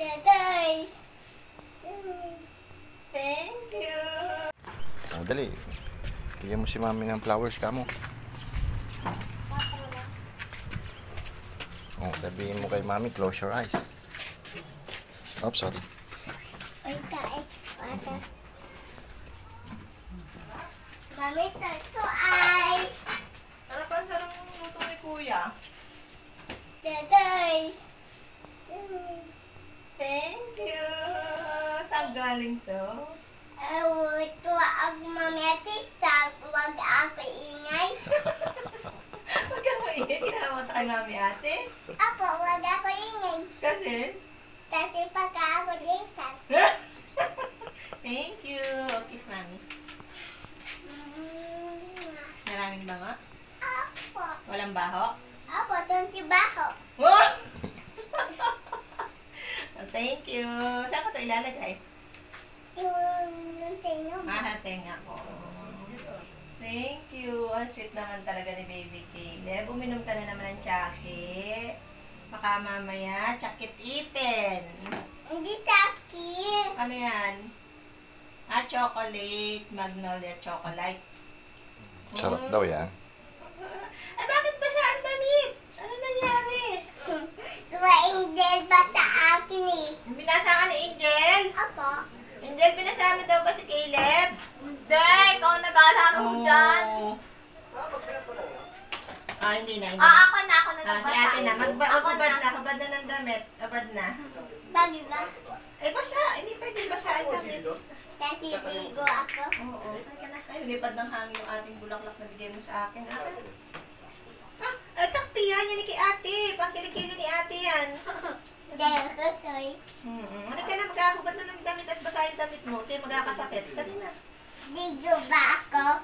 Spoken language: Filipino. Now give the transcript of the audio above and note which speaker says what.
Speaker 1: Tatay.
Speaker 2: Thank you.
Speaker 3: Dali. Bigyan mo si mami ng flowers ka mo. Sabihin mo kay mami, close your eyes. Oops, sorry.
Speaker 1: Ay, tae. Mata. Mami, tato ay.
Speaker 2: Ano pa sarang luto ni Kuya?
Speaker 1: Tatay.
Speaker 2: Thank you. Saan galing to?
Speaker 1: Ito ang mami at isa. Huwag ako ingay.
Speaker 2: Huwag kang maingay. Kinamata kay mami ate.
Speaker 1: Apo, huwag ako ingay.
Speaker 2: Kasi?
Speaker 1: Kasi pagka ako lisan.
Speaker 2: Thank you. Kiss mami. Maraming bango?
Speaker 1: Apo.
Speaker 2: Walang baho?
Speaker 1: Apo, itong si Baho.
Speaker 2: Oh! Thank you. Saan ko ito ilalagay?
Speaker 1: Yung sino mo.
Speaker 2: Tenga ko. Thank you. Ang sweet naman talaga ni Baby Caleb. Uminom ka na naman ng tsake. Baka mamaya, tsakit ipin.
Speaker 1: Hindi sakit.
Speaker 2: Ano yan? Chocolate. Magnolia chocolate.
Speaker 3: Sarap daw yan.
Speaker 2: Ay, bakit ba sa damit? Ano nangyari?
Speaker 1: Diba Angel ba sa akin eh?
Speaker 2: Binasa ka ni Angel?
Speaker 1: Apo.
Speaker 2: Angel, binasa mo daw ba si Caleb?
Speaker 4: Hindi, ikaw nag-alaro dyan.
Speaker 2: Hindi na.
Speaker 4: Ako na
Speaker 2: Si ate na. Magbabad na. Habad na ng damit. Abad na.
Speaker 1: Bagi ba?
Speaker 2: Basa. Hindi pwede basa ang damit.
Speaker 1: Kasi ligo ako.
Speaker 2: Oo. Ay, lipad ng hangin yung ating bulaklak na bigay mo sa akin. Takpihan yan ni kay ate. Pangkilikili ni ate yan.
Speaker 1: Dahil ko, soy.
Speaker 2: Ano ka na, magkakabad na ng damit at basa yung damit mo. Hindi magkakasakit. Dali na.
Speaker 1: Ligo ba ako?